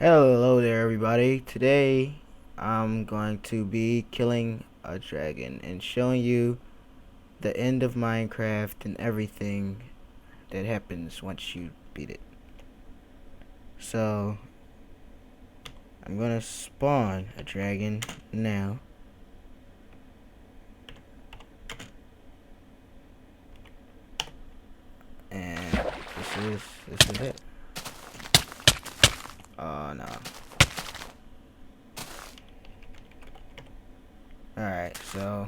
Hello there, everybody. Today I'm going to be killing a dragon and showing you the end of Minecraft and everything that happens once you beat it. So I'm gonna spawn a dragon now. And this is it. Oh no. Alright, so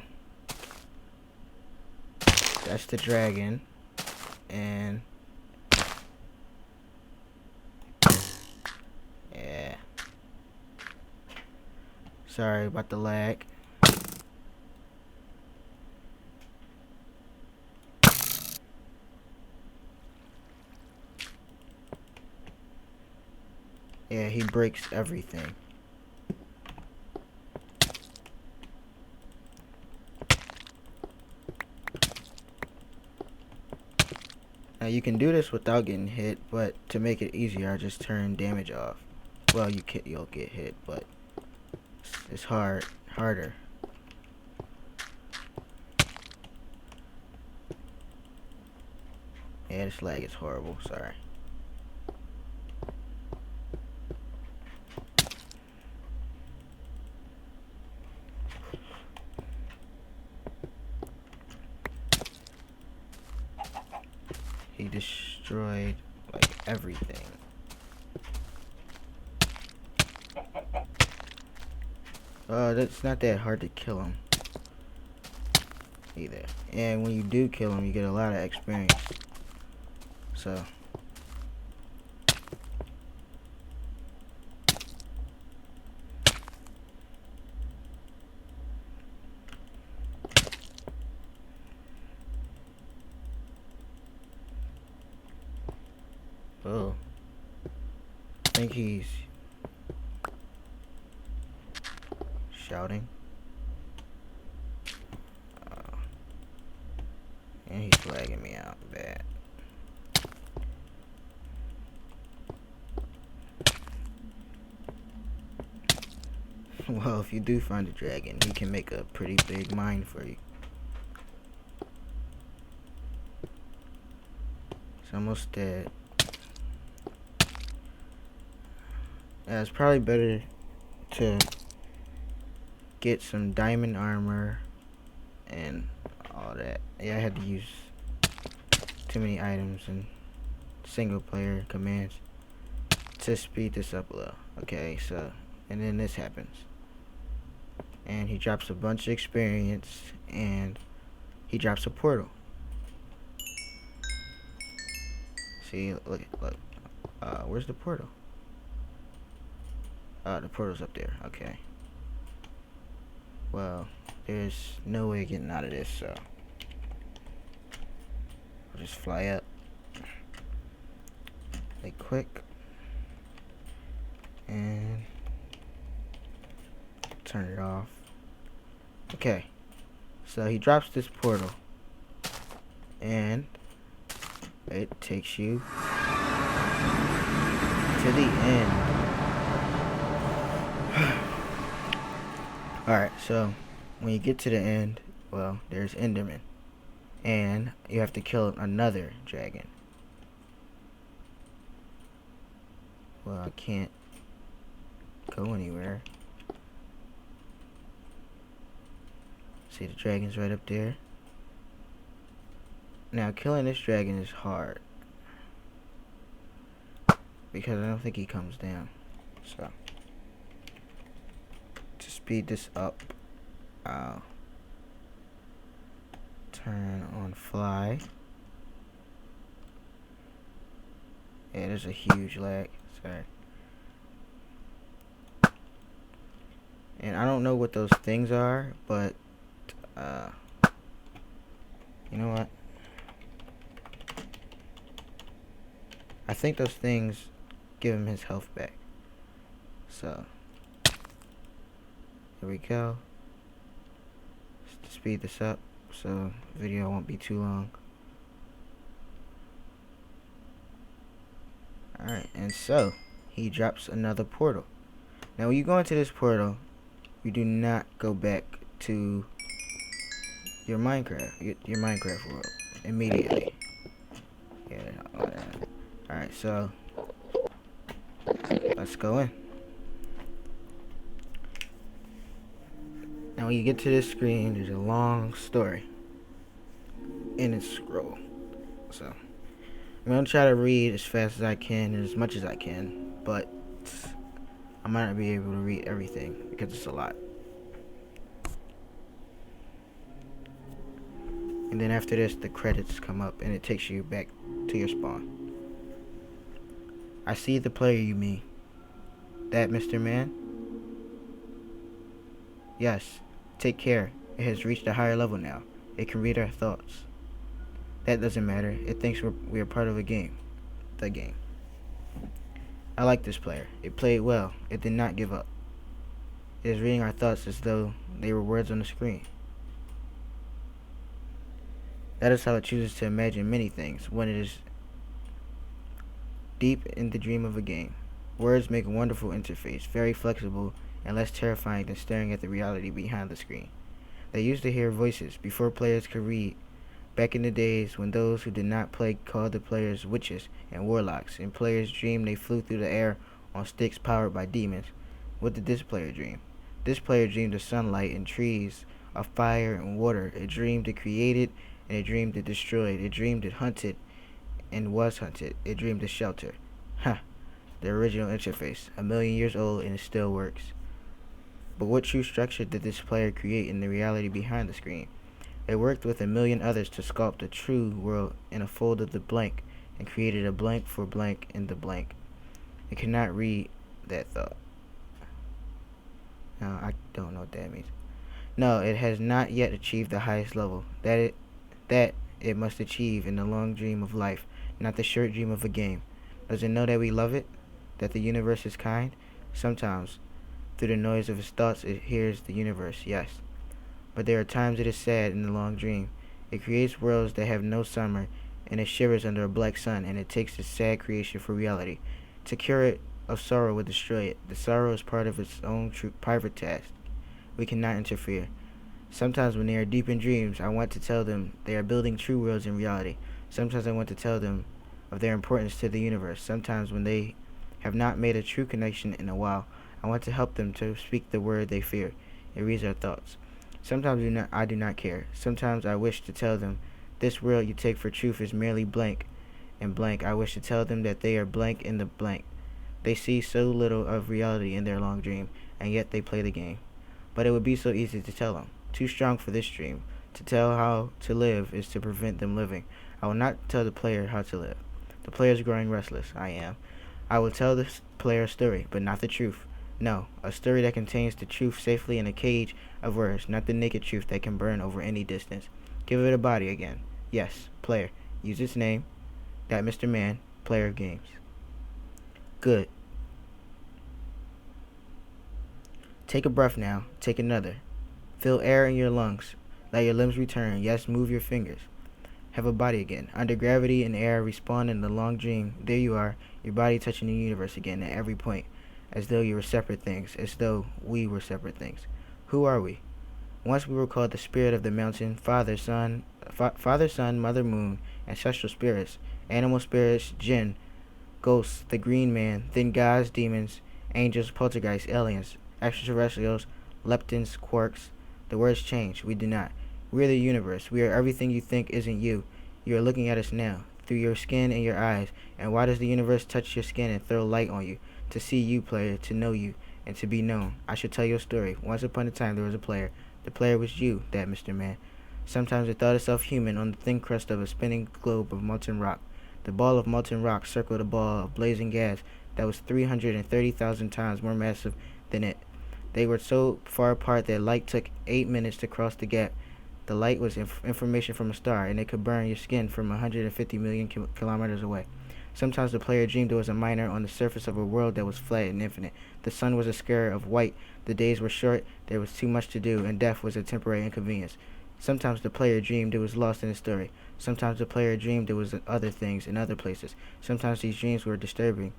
that's the dragon, and yeah, sorry about the lag. Yeah, he breaks everything. Now you can do this without getting hit, but to make it easier, I just turn damage off. Well, you'll get hit, but it's harder. Yeah, this lag is horrible. Sorry. He destroyed like everything. That's not that hard to kill him either. And when you do kill him, you get a lot of experience. So oh, I think he's shouting. And he's flagging me out bad. Well, if you do find a dragon, he can make a pretty big mine for you. It's almost dead. Yeah, it's probably better to get some diamond armor and all that. Yeah, I had to use too many items and single player commands to speed this up a little. Okay, so, and then this happens. And he drops a bunch of experience, and he drops a portal. See, look. Where's the portal? The portal's up there. Okay. Well, there's no way of getting out of this, so I'll just fly up. Like quick. And turn it off. Okay. So he drops this portal. And it takes you to the end. Alright, so when you get to the end, well, there's Enderman. And you have to kill another dragon. Well, I can't go anywhere. See, the dragon's right up there. Now, killing this dragon is hard, because I don't think he comes down. So, to speed this up, I'll turn on fly. Yeah, there's a huge lag. Sorry. And I don't know what those things are, but you know what? I think those things give him his health back. So, here we go. Just to speed this up so the video won't be too long. Alright, and so he drops another portal. Now when you go into this portal, you do not go back to your Minecraft world immediately. Yeah. Alright, so let's go in. Now when you get to this screen, there's a long story in its scroll. So I'm gonna try to read as fast as I can and as much as I can, but I might not be able to read everything because it's a lot. And then after this, the credits come up and it takes you back to your spawn. I see the player you mean. That Mr. Man? Yes. Take care. It has reached a higher level now. It can read our thoughts. That doesn't matter. It thinks we are part of a game. The game. I like this player. It played well. It did not give up. It is reading our thoughts as though they were words on the screen. That is how it chooses to imagine many things when it is deep in the dream of a game. Words make a wonderful interface, very flexible and less terrifying than staring at the reality behind the screen. They used to hear voices before players could read. Back in the days when those who did not play called the players witches and warlocks, and players dreamed they flew through the air on sticks powered by demons. What did this player dream? This player dreamed of sunlight and trees, of fire and water. It dreamed it created, and it dreamed it destroyed. It dreamed it hunted and was hunted. It dreamed of shelter. Huh. The original interface, 1,000,000 years old, and it still works. But what true structure did this player create in the reality behind the screen? It worked with 1,000,000 others to sculpt a true world in a fold of the blank, and created a blank for blank in the blank. It cannot read that thought. No, I don't know what that means. No, it has not yet achieved the highest level that it must achieve in the long dream of life, not the short dream of a game. Does it know that we love it? That the universe is kind? Sometimes, through the noise of its thoughts, it hears the universe, yes. But there are times it is sad in the long dream. It creates worlds that have no summer, and it shivers under a black sun, and it takes its sad creation for reality. To cure it of sorrow would destroy it. The sorrow is part of its own private task. We cannot interfere. Sometimes when they are deep in dreams, I want to tell them they are building true worlds in reality. Sometimes I want to tell them of their importance to the universe. Sometimes when they have not made a true connection in a while, I want to help them to speak the word they fear. It reads our thoughts. Sometimes I do not care. Sometimes I wish to tell them, this world you take for truth is merely blank and blank. I wish to tell them that they are blank in the blank. They see so little of reality in their long dream, and yet they play the game. But it would be so easy to tell them. Too strong for this dream. To tell how to live is to prevent them living. I will not tell the player how to live. The player is growing restless. I am. I will tell the player a story, but not the truth. No, a story that contains the truth safely in a cage of words, not the naked truth that can burn over any distance. Give it a body again. Yes, player. Use its name. That Mr. Man, player of games. Good. Take a breath now. Take another. Feel air in your lungs. Let your limbs return. Yes, move your fingers. Have a body again. Under gravity and air respond in the long dream. There you are, your body touching the universe again at every point, as though you were separate things, as though we were separate things. Who are we? Once we were called the spirit of the mountain, Father, Son, Mother Moon, ancestral spirits, animal spirits, jinn, ghosts, the green man, then gods, demons, angels, poltergeists, aliens, extraterrestrials, leptons, quarks. The words change. We do not. We are the universe. We are everything you think isn't you. You are looking at us now, through your skin and your eyes. And why does the universe touch your skin and throw light on you? To see you, player, to know you, and to be known. I should tell you a story. Once upon a time there was a player. The player was you, that Mr. Man. Sometimes it thought itself human on the thin crust of a spinning globe of molten rock. The ball of molten rock circled a ball of blazing gas that was 330,000 times more massive than it. They were so far apart that light took 8 minutes to cross the gap. The light was information from a star, and it could burn your skin from 150 million kilometers away. Sometimes the player dreamed it was a miner on the surface of a world that was flat and infinite. The sun was a square of white, the days were short, there was too much to do, and death was a temporary inconvenience. Sometimes the player dreamed it was lost in a story. Sometimes the player dreamed it was other things in other places. Sometimes these dreams were disturbing.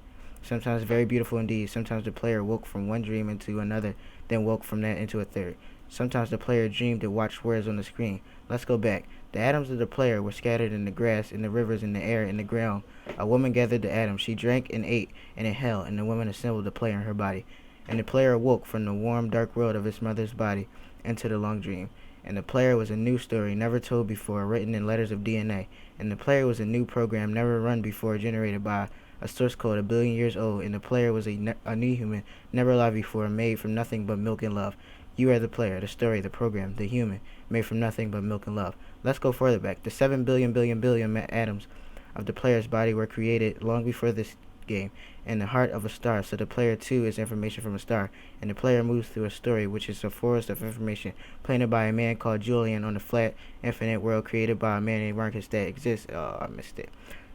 sometimes very beautiful indeed. Sometimes the player woke from one dream into another, then woke from that into a third. Sometimes the player dreamed and watched words on the screen. Let's go back. The atoms of the player were scattered in the grass, in the rivers, in the air, in the ground. A woman gathered the atoms. She drank and ate and inhaled, and the woman assembled the player in her body. And the player awoke from the warm, dark world of his mother's body into the long dream. And the player was a new story, never told before, written in letters of DNA. And the player was a new program, never run before, generated by a source code 1 billion years old. And the player was a new human, never alive before, made from nothing but milk and love. You are the player, the story, the program, the human, made from nothing but milk and love. Let's go further back. The 7 billion atoms of the player's body were created long before this game in the heart of a star, so the player too is information from a star, and the player moves through a story which is a forest of information planted by a man called Julian on a flat, infinite world created by a man named Marcus that exists. Oh, I missed it.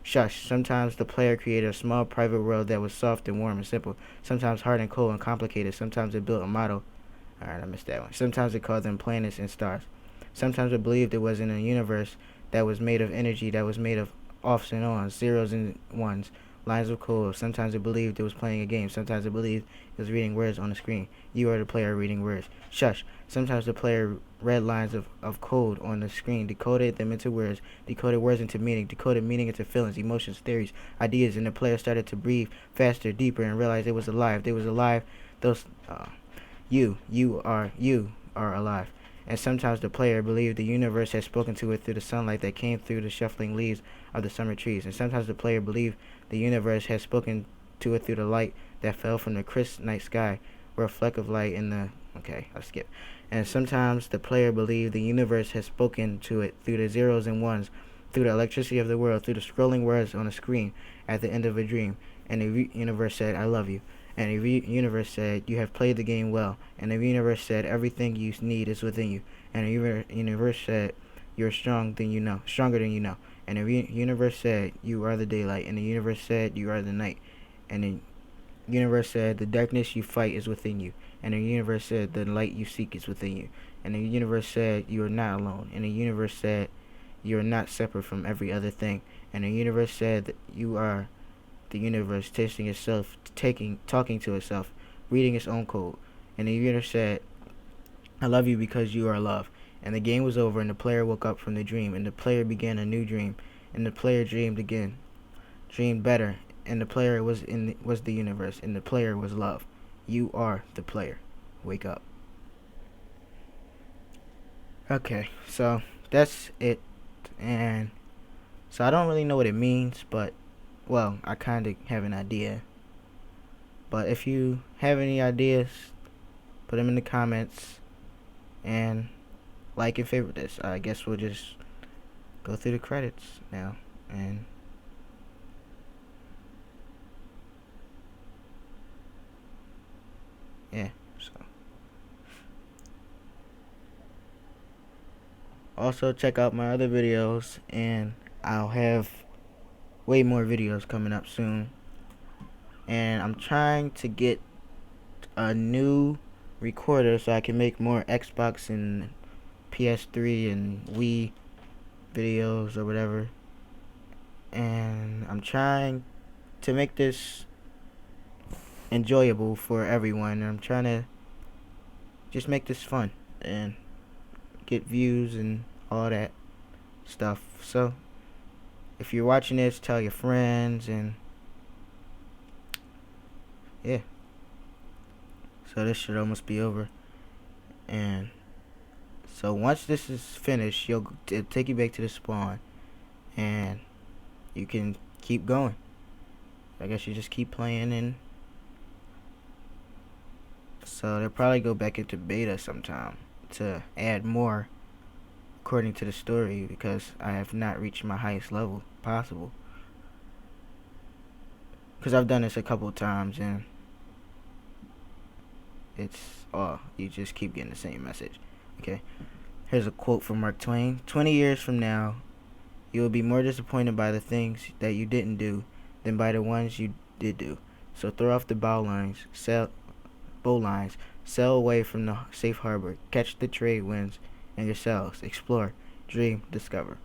Shush. Sometimes the player created a small private world that was soft and warm and simple, sometimes hard and cold and complicated, sometimes it built a model. Alright, I missed that one. Sometimes it called them planets and stars. Sometimes it believed it was in a universe that was made of energy, that was made of offs and ons, zeros and ones, lines of code. Sometimes it believed it was playing a game. Sometimes it believed it was reading words on the screen. You are the player reading words. Shush. Sometimes the player read lines of code on the screen, decoded them into words, decoded words into meaning, decoded meaning into feelings, emotions, theories, ideas, and the player started to breathe faster, deeper, and realized it was alive. They was alive. Those, you are alive. And sometimes the player believed the universe had spoken to it through the sunlight that came through the shuffling leaves of the summer trees. And sometimes the player believed the universe had spoken to it through the light that fell from the crisp night sky, or a fleck of light in the... Okay, I'll skip. And sometimes the player believed the universe had spoken to it through the zeros and ones, through the electricity of the world, through the scrolling words on a screen at the end of a dream. And the universe said, I love you. And the universe said, you have played the game well. And the universe said, everything you need is within you. And the universe said, you're stronger than you know. And the universe said, you are the daylight. And the universe said, you are the night. And the universe said, the darkness you fight is within you. And the universe said, the light you seek is within you. And the universe said, you are not alone. And the universe said, you are not separate from every other thing. And the universe said that you are the universe tasting itself, talking to itself, reading its own code. And the universe said, I love you because you are love. And the game was over, and the player woke up from the dream, and the player began a new dream, and the player dreamed again, dreamed better, and the player was the universe, and the player was love. You are the player. Wake up. Okay, so that's it, and so I don't really know what it means, but well, I kind of have an idea. But if you have any ideas, put them in the comments, and like and favorite this. I guess we'll just go through the credits now, and yeah, so also check out my other videos, and I'll have way more videos coming up soon. And I'm trying to get a new recorder so I can make more Xbox and PS3 and Wii videos or whatever. And I'm trying to make this enjoyable for everyone. I'm trying to just make this fun and get views and all that stuff. So if you're watching this, tell your friends, and yeah. So this should almost be over. And so once this is finished, it'll take you back to the spawn, and you can keep going. I guess you just keep playing, and so they'll probably go back into beta sometime to add more according to the story, because I have not reached my highest level possible. Because I've done this a couple times, and it's you just keep getting the same message. Okay, here's a quote from Mark Twain. 20 years from now, you will be more disappointed by the things that you didn't do than by the ones you did do. So throw off the bowlines, sail away from the safe harbor, catch the trade winds in your sails, explore, dream, discover.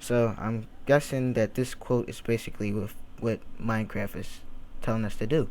So I'm guessing that this quote is basically with what Minecraft is telling us to do.